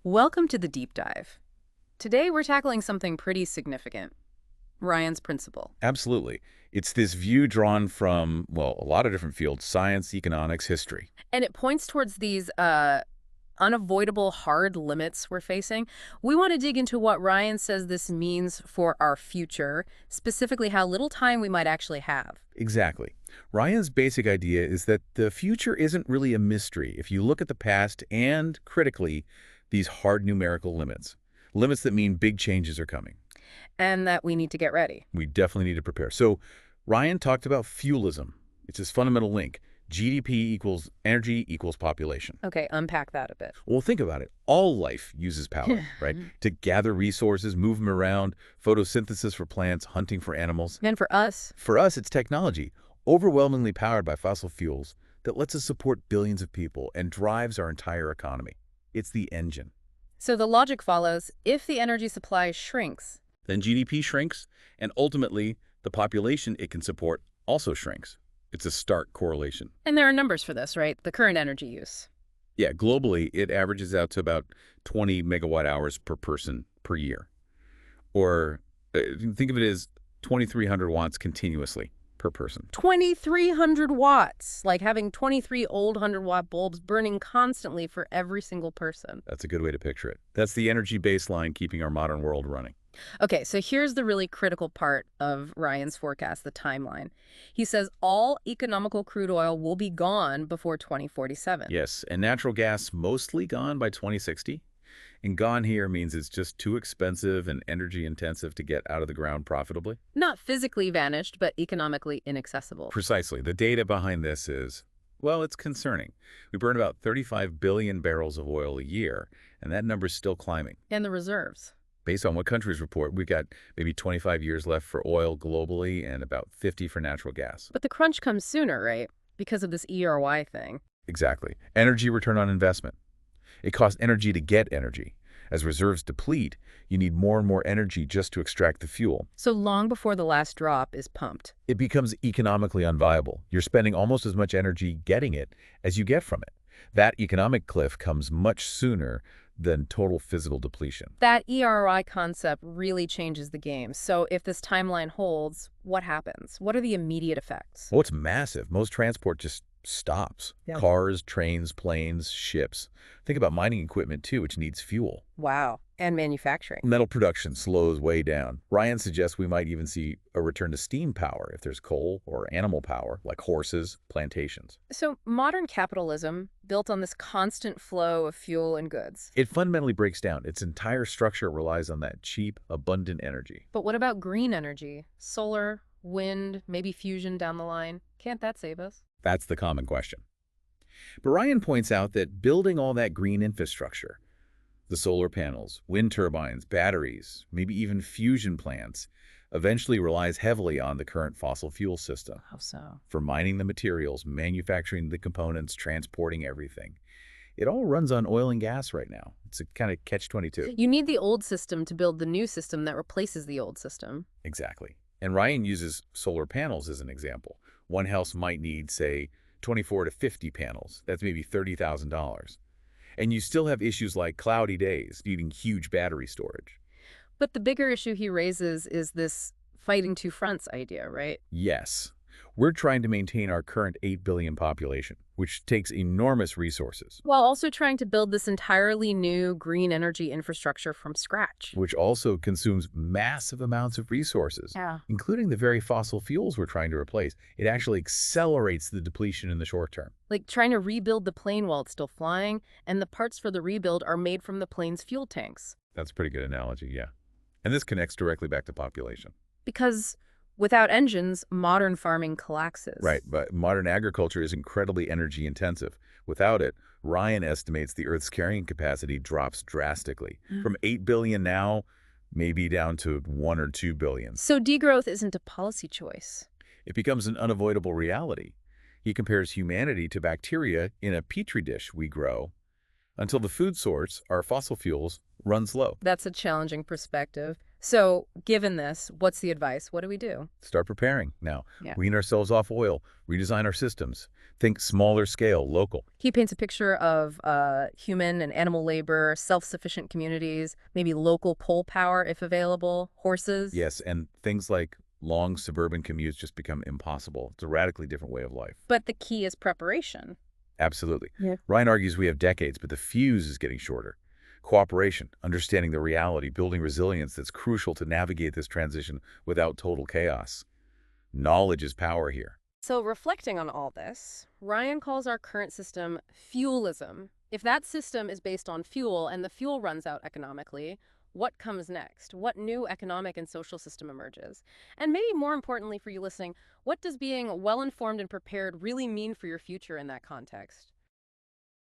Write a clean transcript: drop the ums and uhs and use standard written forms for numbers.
Welcome to the deep dive. Today we're tackling something pretty significant, Ryan's principle. Absolutely. It's this view drawn from, well, a lot of different fields: science, economics, history. And it points towards these unavoidable hard limits we're facing. We want to dig into what Ryan says this means for our future, specifically how little time we might actually have. Exactly. Ryan's basic idea is that the future isn't really a mystery if you look at the past and, critically, these hard numerical limits. Limits that mean big changes are coming. And that we need to get ready. We definitely need to prepare. So Ryan talked about fuelism. It's this fundamental link. GDP equals energy equals population. Okay, unpack that a bit. Well, think about it. All life uses power, right? To gather resources, move them around, photosynthesis for plants, hunting for animals. And for us, For us, it's technology, overwhelmingly powered by fossil fuels, that lets us support billions of people and drives our entire economy. It's the engine. so the logic follows, if the energy supply shrinks, Then GDP shrinks, and ultimately, the population it can support also shrinks. It's a stark correlation. and there are numbers for this, right? The current energy use. Yeah, globally, it averages out to about 20 megawatt hours per person per year. Or think of it as 2,300 watts continuously per person. 2,300 watts, like having 23 old 100-watt bulbs burning constantly for every single person. That's a good way to picture it. That's the energy baseline keeping our modern world running. Okay, so here's the really critical part of Ryan's forecast, the timeline. He says all economical crude oil will be gone before 2047. Yes, and natural gas mostly gone by 2060. And gone here means it's just too expensive and energy intensive to get out of the ground profitably. Not physically vanished, but economically inaccessible. Precisely. The data behind this is, well, it's concerning. We burn about 35 billion barrels of oil a year, and that number's still climbing. And the reserves. Based on what countries report, we've got maybe 25 years left for oil globally and about 50 for natural gas. But the crunch comes sooner, right? Because of this ERY thing. Exactly. Energy return on investment. It costs energy to get energy. As reserves deplete, you need more and more energy just to extract the fuel. So long before the last drop is pumped. It becomes economically unviable. You're spending almost as much energy getting it as you get from it. That economic cliff comes much sooner than total physical depletion. That ERI concept really changes the game. So if this timeline holds, what happens? What are the immediate effects? Oh, it's massive. Most transport just stops. Yeah. Cars, trains, planes, ships. Think about mining equipment, too, which needs fuel. Wow. And manufacturing. Metal production slows way down. Ryan suggests we might even see a return to steam power if there's coal or animal power, like horses, plantations. So modern capitalism, built on this constant flow of fuel and goods. It fundamentally breaks down. Its entire structure relies on that cheap, abundant energy. But what about green energy? Solar, wind, maybe fusion down the line? Can't that save us? That's the common question. But Ryan points out that building all that green infrastructure, the solar panels, wind turbines, batteries, maybe even fusion plants, eventually relies heavily on the current fossil fuel system. How so? For mining the materials, manufacturing the components, transporting everything. It all runs on oil and gas right now. It's a kind of catch-22. You need the old system to build the new system that replaces the old system. Exactly. And Ryan uses solar panels as an example. One house might need, say, 24 to 50 panels. That's maybe $30,000. And you still have issues like cloudy days, needing huge battery storage. But the bigger issue he raises is this fighting two fronts idea, right? Yes, we're trying to maintain our current 8 billion population, which takes enormous resources, While also trying to build this entirely new green energy infrastructure from scratch. which also consumes massive amounts of resources, Yeah. including the very fossil fuels we're trying to replace. It actually accelerates the depletion in the short term. Like trying to rebuild the plane while it's still flying, and the parts for the rebuild are made from the plane's fuel tanks. That's a pretty good analogy, yeah. And this connects directly back to population. Because without engines, modern farming collapses. Right, but modern agriculture is incredibly energy intensive. Without it, Ryan estimates the Earth's carrying capacity drops drastically. From 8 billion now, maybe down to 1 or 2 billion. So degrowth isn't a policy choice. It becomes an unavoidable reality. He compares humanity to bacteria in a petri dish we grow until the food source, our fossil fuels, runs low. That's a challenging perspective. So, given this, what's the advice? What do we do? Start preparing now. Yeah. Wean ourselves off oil, redesign our systems. Think smaller scale, local. He paints a picture of human and animal labor, self-sufficient communities, maybe local pole power if available, horses. Yes, and things like long suburban commutes just become impossible. It's a radically different way of life. But the key is preparation. Absolutely. Yeah. Ryan argues we have decades, but the fuse is getting shorter. Cooperation, understanding the reality, building resilience that's crucial to navigate this transition without total chaos. Knowledge is power here. So, reflecting on all this, Ryan calls our current system fuelism. If that system is based on fuel and the fuel runs out economically, what comes next? What new economic and social system emerges? And maybe more importantly for you listening, what does being well-informed and prepared really mean for your future in that context?